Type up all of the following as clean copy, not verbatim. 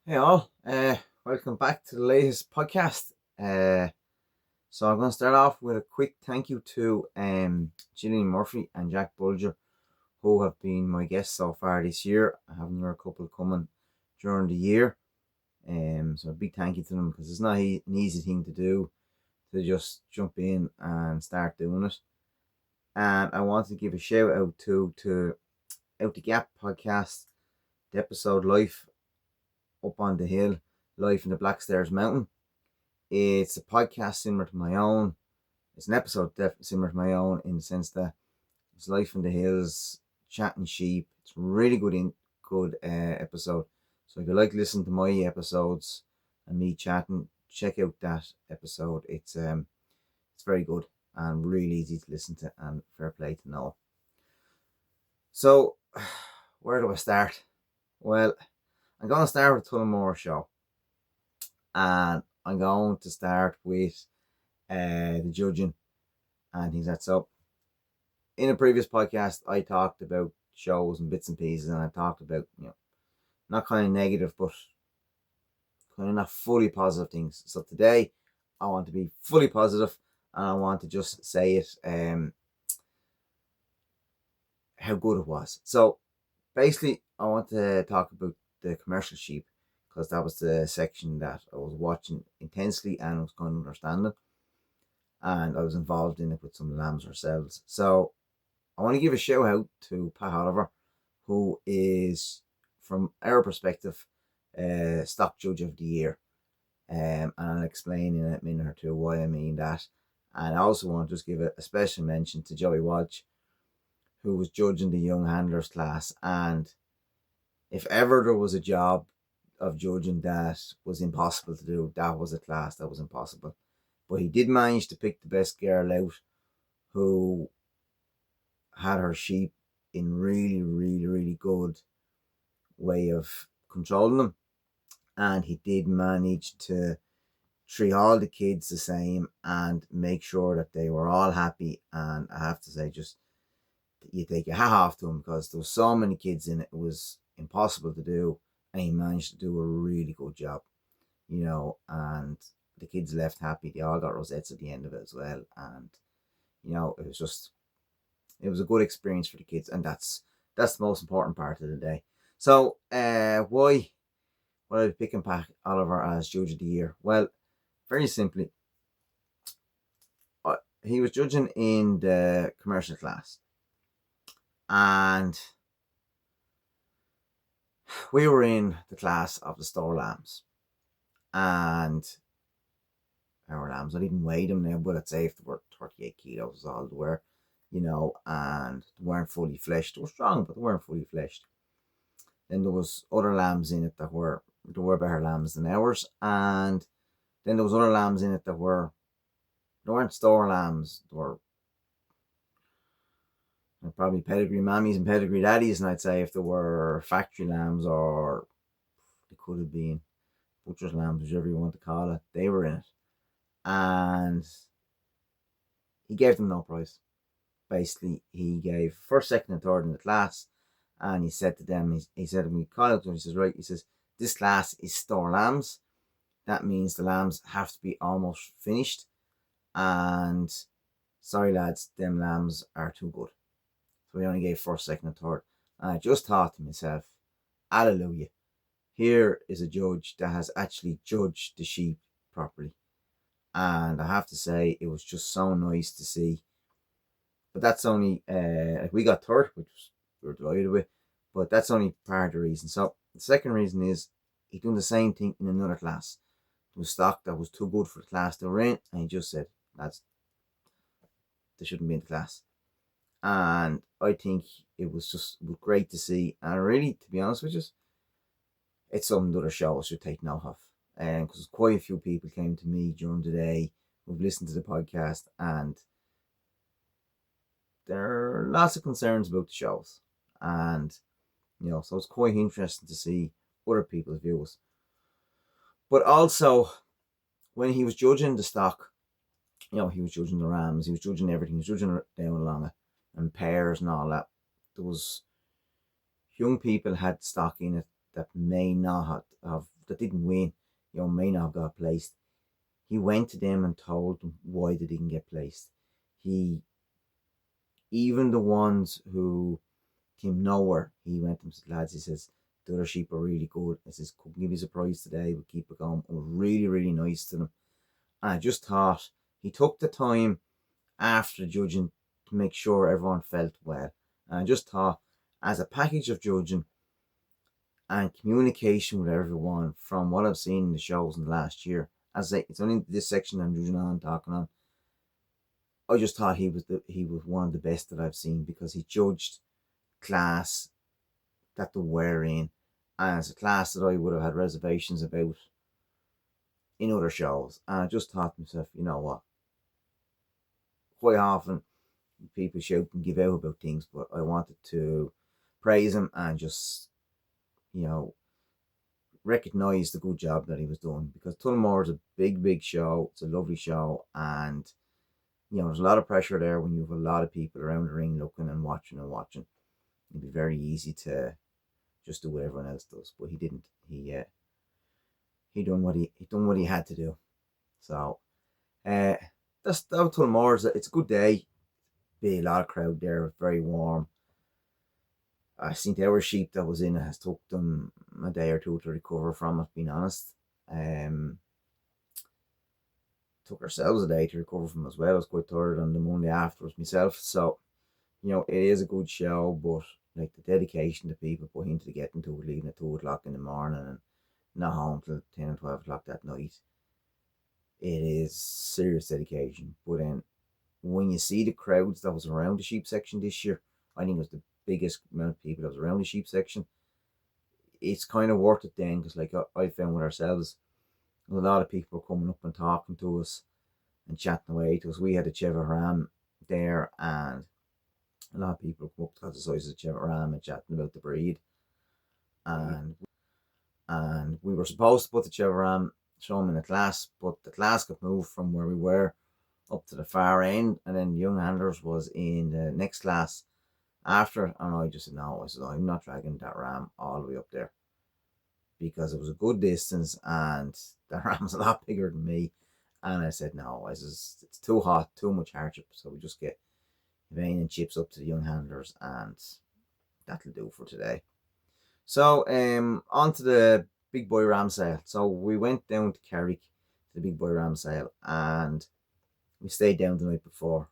Hey all, welcome back to the latest podcast. So I'm going to start off with a quick thank you to Gillian Murphy and Jack Bulger, who have been my guests so far this year. I have another couple coming during the year. So a big thank you to them because it's not an easy thing to do to just jump in and start doing it. And I want to give a shout out to Out the Gap podcast, the episode Life Up on the Hill, Life in the Blackstairs Mountain. It's a podcast similar to my own. It's an episode similar to my own in the sense that it's life in the hills, chatting sheep. It's really good episode. So if you like listening to my episodes and me chatting, check out that episode. It's very good and really easy to listen to and fair play to know. So where do I start? Well, I'm going to start with Tullamore Show, and I'm going to start with the judging and things like that. So in a previous podcast, I talked about shows and bits and pieces, and I talked about, not kind of negative, but kind of not fully positive things. So today, I want to be fully positive, and I want to just say it, how good it was. So basically, I want to talk about the commercial sheep, because that was the section that I was watching intensely and was kind of understanding. And I was involved in it with some lambs ourselves. So I want to give a shout out to Pat Oliver, who is, from our perspective, stock judge of the year. And I'll explain in a minute or two why I mean that. And I also want to just give a special mention to Joey Walsh, who was judging the young handlers class. And if ever there was a job of judging that was impossible to do, that was a class that was impossible. But he did manage to pick the best girl out, who had her sheep in really, really, really good way of controlling them. And he did manage to treat all the kids the same and make sure that they were all happy. And I have to say, just you take your hat off to him, because there was so many kids in it. It was impossible to do, and he managed to do a really good job, and the kids left happy. They all got rosettes at the end of it as well. And, it was a good experience for the kids. And that's the most important part of the day. So, why would I be picking Pat Oliver as Judge of the Year? Well, very simply, he was judging in the commercial class. And we were in the class of the store lambs. And our lambs, I didn't weigh them now, but I'd say if they were 38 kilos is all they were, and they weren't fully fleshed. They were strong, but they weren't fully fleshed. Then there was other lambs in it that were better lambs than ours. And then there was other lambs in it that they weren't store lambs. They were probably pedigree mammies and pedigree daddies. And I'd say if they were factory lambs, or they could have been butcher's lambs, whichever you want to call it, they were in it. And he gave them no prize. Basically, he gave first, second, and third in the class. And he said to them, he said, when we call it to him, he says, right, he says, this class is store lambs. That means the lambs have to be almost finished. And sorry, lads, them lambs are too good. So he only gave first, second, and third. And I just thought to myself, hallelujah. Here is a judge that has actually judged the sheep properly. And I have to say, it was just so nice to see. But that's only, we got third, which we were delighted with. But that's only part of the reason. So the second reason is he done the same thing in another class. There was stock that was too good for the class they were in. And he just said, lads, they shouldn't be in the class. And I think it was great to see. And really, to be honest with you, it's something that other shows should take note of. Because quite a few people came to me during the day who've listened to the podcast, and there are lots of concerns about the shows. And, so it's quite interesting to see other people's views. But also, when he was judging the stock, he was judging the rams, he was judging everything, he was judging down along it, and pairs and all that. There was young people had stock in it that may not have that didn't win, may not have got placed. He went to them and told them why they didn't get placed. Even the ones who came nowhere, he went to them and said, lads, he says, the other sheep are really good. He says, couldn't give you a prize today, we'll keep it going. It was really, really nice to them. And I just thought he took the time after the judging to make sure everyone felt well. And I just thought, as a package of judging and communication with everyone, from what I've seen in the shows in the last year, as I say, it's only this section I'm judging on, talking on, I just thought he was one of the best that I've seen, because he judged class that they were in, and it's a class that I would have had reservations about in other shows. And I just thought to myself, you know what, quite often people shout and give out about things, but I wanted to praise him and just, recognise the good job that he was doing, because Tullamore is a big show. It's a lovely show, and there's a lot of pressure there when you have a lot of people around the ring looking and watching. It'd be very easy to just do what everyone else does, but he didn't. He done what he had to do. So that's Tullamore. It's a good day. Be a lot of crowd there. Very warm. I think our sheep that was in it has took them a day or two to recover from it, being honest. Took ourselves a day to recover from as well. I was quite tired on the Monday afterwards myself. So, it is a good show, but like the dedication that people put into getting to it, leaving at 2 o'clock in the morning and not home till 10 and 12 o'clock that night, it is serious dedication. But then when you see the crowds that was around the sheep section this year, I think it was the biggest amount of people that was around the sheep section. It's kind of worth it then, because like I found with ourselves, a lot of people were coming up and talking to us and chatting away to us. We had a Cheviot Ram there, and a lot of people come up to the size of the Cheviot Ram and chatting about the breed. And we were supposed to put the Cheviot Ram, show them in a class, but the class got moved from where we were up to the far end, and then the young handlers was in the next class after, and I just said, no, I said, I'm not dragging that ram all the way up there, because it was a good distance and the ram's a lot bigger than me. And I said, no, it's too hot, too much hardship, so we just get vein and chips up to the young handlers, and that'll do for today. So on to the big boy ram sale. So we went down to Carrick to the big boy ram sale, and we stayed down the night before.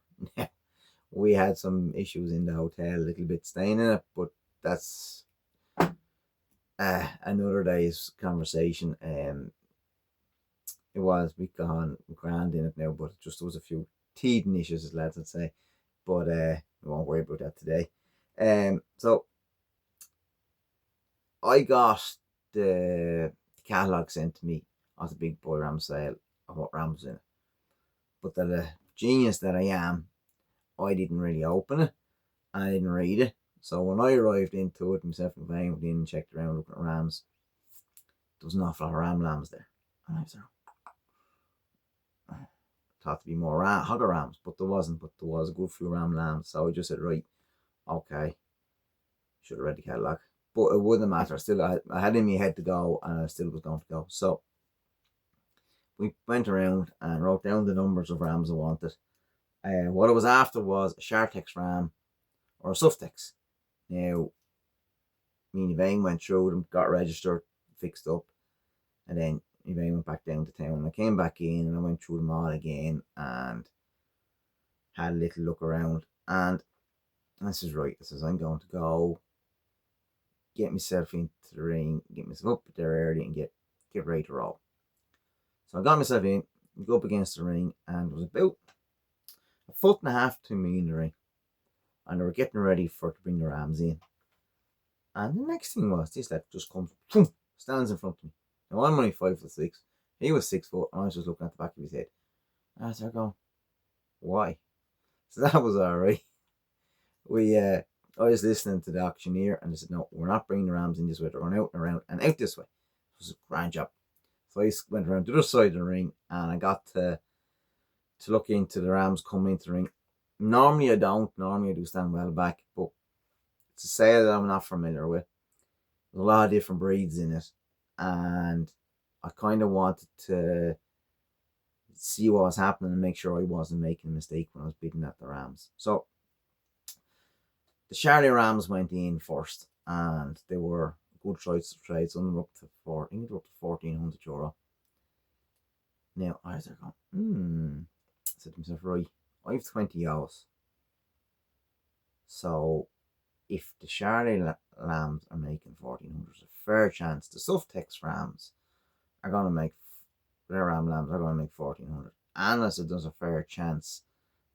We had some issues in the hotel, a little bit staying in it, but that's another day's conversation. It was, we gone grand in it now, but just there was a few teething issues, as lads would say, but we won't worry about that today. So I got the catalogue sent to me at the big boy ram sale of what rams in it, but the genius that I am, I didn't really open it, and I didn't read it. So when I arrived into it, myself and Vane went in and checked around looking at rams, there was an awful lot of ram lambs there. And I was thought to be more hogger rams, but there wasn't. But there was a good few ram lambs. So I just said, right, okay, should have read the catalogue. But it wouldn't matter. Still, I had in my head to go, and I still was going to go. So we went around and wrote down the numbers of rams I wanted. What I was after was a Shartex ram or a Suftex. Now, me and Vane went through them, got registered, fixed up, and then Vane went back down to town. And I came back in and I went through them all again and had a little look around. And I says, right, I says, I'm going to go get myself into the ring, get myself up there early and get ready to roll. So I got myself in, go up against the ring, and it was about a foot and a half between me and the ring. And they were getting ready to bring the rams in. And the next thing was, this lad just comes, boom, stands in front of me. Now I'm only 5'6". He was 6 foot, and I was just looking at the back of his head. And I was there going, why? So that was alright. I was listening to the auctioneer, and they said, no, we're not bringing the rams in this way. They're going out and around and out this way. It was a grand job. So I went around to the other side of the ring, and I got to look into the rams coming into the ring. Normally I don't. Normally I do stand well back, but it's a sale that I'm not familiar with. There's a lot of different breeds in it, and I kind of wanted to see what was happening and make sure I wasn't making a mistake when I was bidding at the rams. So the Charlie rams went in first, and they were good choice of trades. Some up to I think they were up to €1,400. Now I was going, I said to myself, right, I have 20 hours. So if the Charlie lambs are making 1,400, there's a fair chance the Suftex rams are going to make, their ram lambs are going to make 1,400. And I said there's a fair chance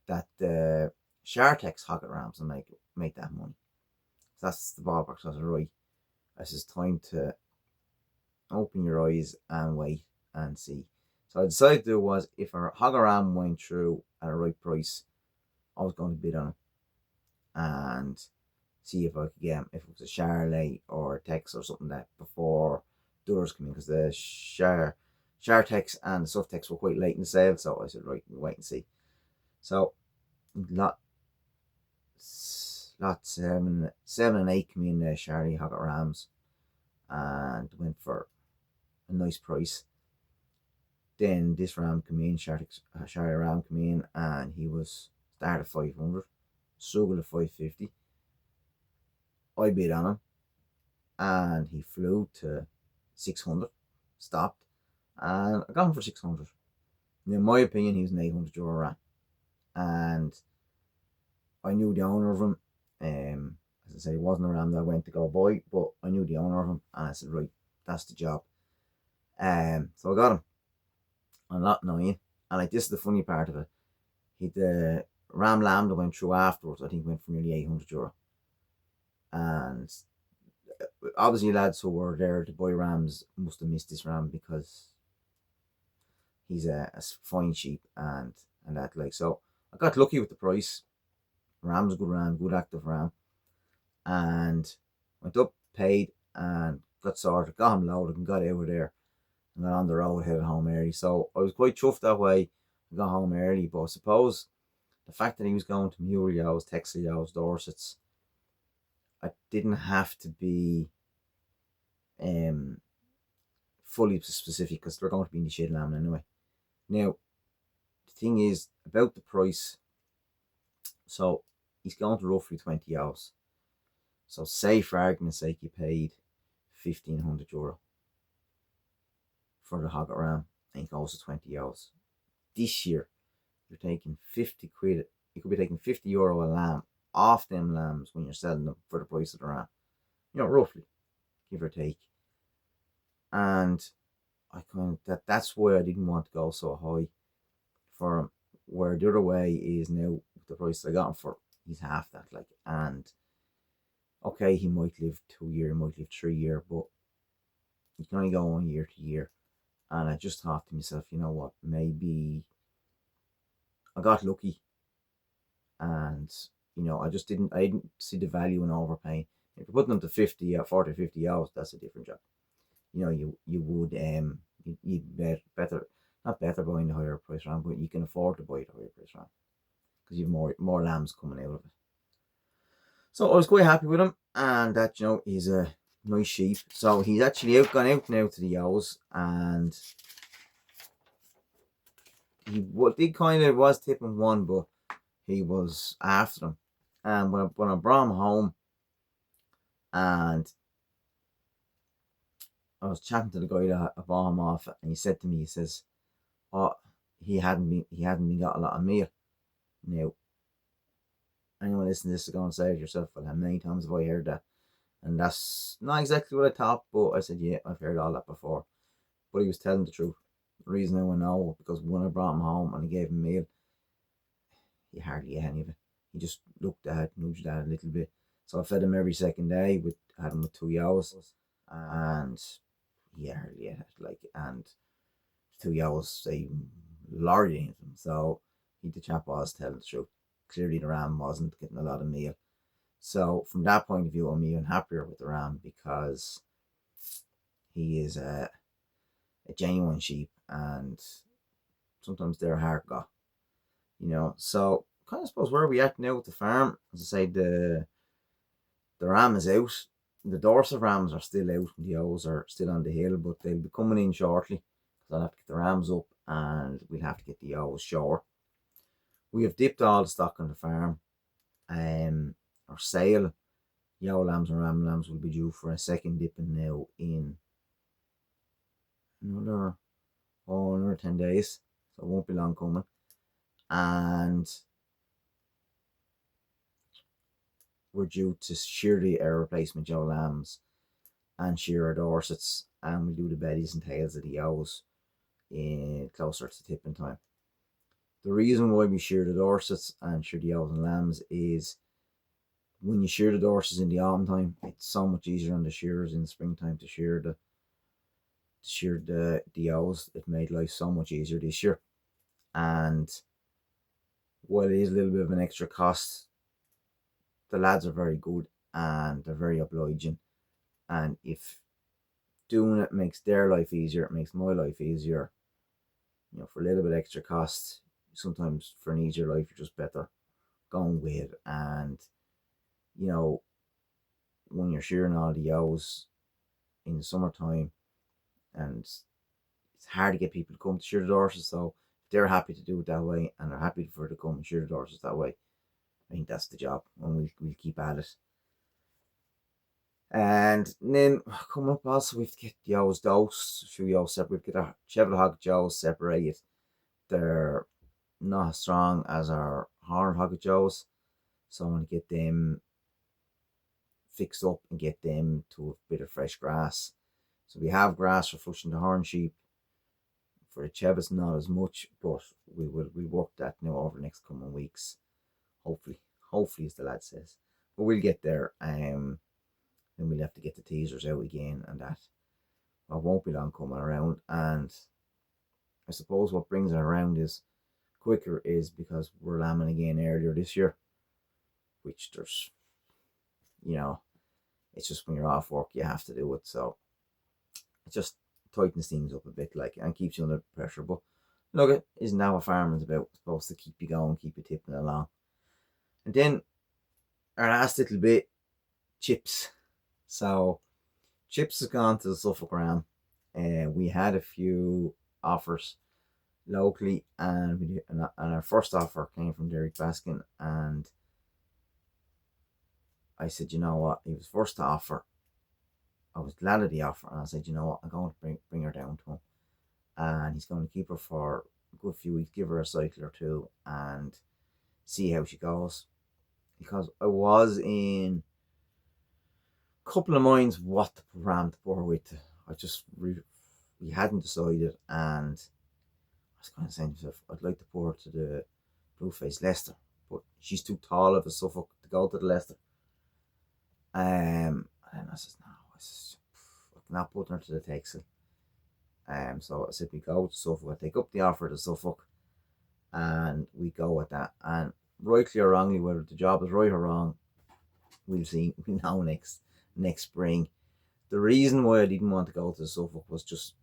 that the Shartex Hoggett rams will make that money. So that's the ballpark. So I said, right, this is time to open your eyes and wait and see. So I decided to do was, if a Hoggett ram went through at a right price, I was going to bid on it and see if I could get him, if it was a Charley or a Tex or something that before the others come in, because the Shartex and the Suftex were quite late in the sale. So I said, right, we'll wait and see. So lot 7 and 8 come in, the Charlie Hoggett rams, and went for a nice price. Then this ram come in, Charlie ram come in, and he was started at 500, struggled at 550. I bid on him, and he flew to 600, stopped, and I got him for 600. Now, in my opinion, he was an €800 ram, and I knew the owner of him. As I say, it wasn't a ram that I went to go buy, but I knew the owner of him, and I said, right, that's the job. So I got him on lot 9, and this is the funny part of it. The ram lamb that went through afterwards, I think, went for nearly €800. And obviously lads who were there to buy rams must have missed this ram, because he's a fine sheep and that, like. So I got lucky with the price. Ram's a good ram, good active ram, and went up, paid, and got sorted, got him loaded, and got out of there and got on the road, headed home early. So I was quite chuffed that way. I got home early, but I suppose the fact that he was going to Muleyo's, Texelyo's, Dorsets, I didn't have to be fully specific, because they're going to be in the shed lamb anyway. Now, the thing is about the price. So he's going to roughly 20 hours. So say, for argument's sake, you paid €1,500 for the Hoggett ram, and it goes to 20 hours. This year, you're taking 50 quid. You could be taking €50 a lamb off them lambs when you're selling them for the price of the ram. Roughly, give or take. And I that's why I didn't want to go so high for him. Where the other way is now, the price I got him for, he's half that, like. And okay, he might live 2 years, might live 3 years, but you can only go 1 year to year. And I just thought to myself, you know what, maybe I got lucky, and I didn't see the value in overpaying. If you're putting them to 40, 50 hours, that's a different job. You would you'd better, not better buying the higher price ram, but you can afford to buy the higher price ram, because you have more lambs coming out of it. So I was quite happy with him, and that he's a nice sheep. So he's actually gone out now to the ewes, and he was tipping one, but he was after them. And when I brought him home, and I was chatting to the guy that I bought him off, and he said to me, he says, "Oh, he hadn't been got a lot of meal." Now, anyone listening to this is going to say to yourself, "Well, how many times have I heard that?" And that's not exactly what I thought, but I said, yeah, I've heard all that before. But he was telling the truth. The reason I went no, because when I brought him home and I gave him meal, he hardly ate any of it. He just looked at it, nudged at it a little bit. So I fed him every second day, had him with 2 ewes, and he hardly ate it, like. And 2 ewes, they lorried into him. So the chap was telling the truth. Clearly the ram wasn't getting a lot of meal. So from that point of view, I'm even happier with the ram, because he is a genuine sheep, and sometimes they're hard got. So kind of suppose where we at now with the farm. As I say, the ram is out. The Dorset rams are still out and the owls are still on the hill, but they'll be coming in shortly. So I'll have to get the rams up and we'll have to get the owls shore. We have dipped all the stock on the farm. Our sale, yow lambs and ram lambs, will be due for a second dipping now in another 10 days. So it won't be long coming. And we're due to shear our replacement yow lambs and shear our Dorsets, and we'll do the bellies and tails of the yows in closer to tipping time. The reason why we shear the Dorsets and shear the yows and lambs is when you shear the Dorsets in the autumn time, it's so much easier on the shearers in the springtime to shear the yows. It made life so much easier this year. And while it is a little bit of an extra cost, the lads are very good and they're very obliging. And if doing it makes their life easier, it makes my life easier. You know, for a little bit extra cost, sometimes for an easier life, you're just better going with it. And, you know, when you're shearing all the yows in the summertime, and it's hard to get people to come to shear the Dorsets, so if they're happy to do it that way and they're happy for it to come and shear the Dorsets that way, I think that's the job, and we'll keep at it. And then coming up also, we have to get the yows dosed, a few yows separate. We get our Cheviot Hogget yows separated. They're not as strong as our Horned Hogget yows, so I want to get them fixed up and get them to a bit of fresh grass. So we have grass for flushing the horn sheep. For the Cheviots, not as much, but we'll work that now over the next coming weeks. Hopefully, as the lad says. But we'll get there. Then we'll have to get the teasers out again, and that won't be long coming around. And I suppose what brings it around is quicker is because we're lambing again earlier this year, which there's, you know, it's just when you're off work you have to do it. So it just tightens things up a bit, like, and keeps you under pressure. But look, it isn't that what farming's about. It's supposed to keep you going, keep you tipping along. And then our last little bit, chips. So chips has gone to the Suffolk Ram. We had a few offers locally, and our first offer came from Derek Baskin, and I said, you know what, he was first to offer. I was glad of the offer, and I said, you know what, I'm going to bring her down to him, and he's going to keep her for a good few weeks, give her a cycle or two, and see how she goes. Because I was in a couple of minds what the ram to put her with. I just we hadn't decided, and I was kind of saying to myself, I'd like to put her to the Blueface Leicester, but she's too tall of a Suffolk to go to the Leicester. And I said, no, I'm not putting her to the Texel. So I said, we go to Suffolk. I take up the offer to Suffolk, and we go at that. And rightly or wrongly, whether the job is right or wrong, we'll see. We know next spring. The reason why I didn't want to go to Suffolk was just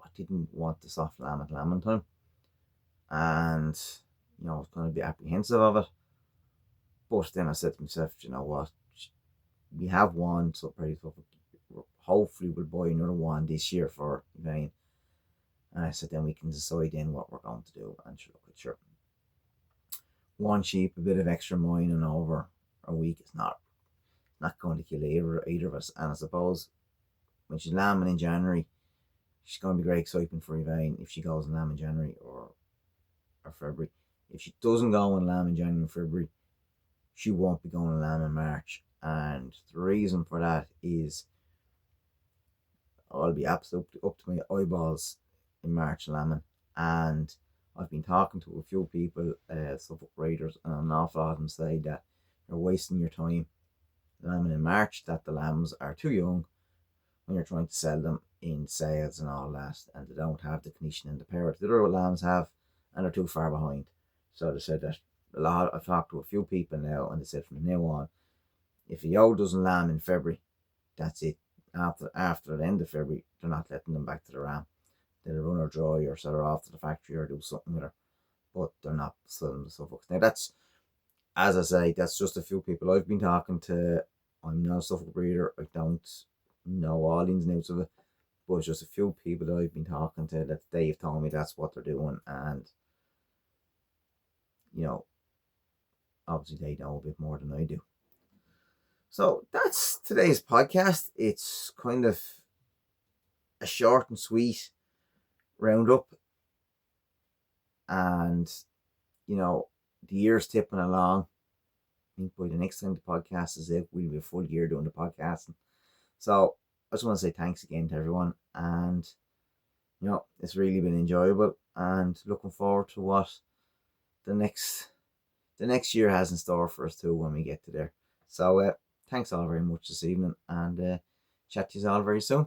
I didn't want the soft lamb at lambing time, and you know I was going to be apprehensive of it. But then I said to myself, you know what, we have one, so pretty Suffolk. Hopefully we'll buy another one this year for Elaine. And I said then we can decide then what we're going to do. And sure, one sheep, a bit of extra mining over a week is not going to kill either of us. And I suppose when she's lambing in January, she's going to be very exciting for Elaine if she goes and lamb in January or February. If she doesn't go and lamb in January or February, she won't be going to lamb in March. And the reason for that is I'll be absolutely up to my eyeballs in March lambing, and I've been talking to a few people, Suffolk Raiders, and an awful lot of them say that you're wasting your time lambing in March, that the lambs are too young when you're trying to sell them in sales and all that, and they don't have the condition and the power that the other lambs have, and they're too far behind. So they said that I've talked to a few people now, and they said from now on, if a yow doesn't lamb in February, that's it. After the end of February, they're not letting them back to the ram. They'll run her dry or sell her off to the factory or do something with her, but they're not selling the Suffolks. Now that's, as I say, that's just a few people I've been talking to I'm not a Suffolk breeder. I don't know all ins and outs of it, but it's just a few people that I've been talking to that they've told me that's what they're doing, and you know, obviously they know a bit more than I do. So that's today's podcast. It's kind of a short and sweet roundup, and you know, the year's tipping along. I think by the next time the podcast is out, we'll be a full year doing the podcasting. So I just want to say thanks again to everyone, and you know, it's really been enjoyable, and looking forward to what the next year has in store for us too when we get to there. So thanks all very much this evening, and chat to you all very soon.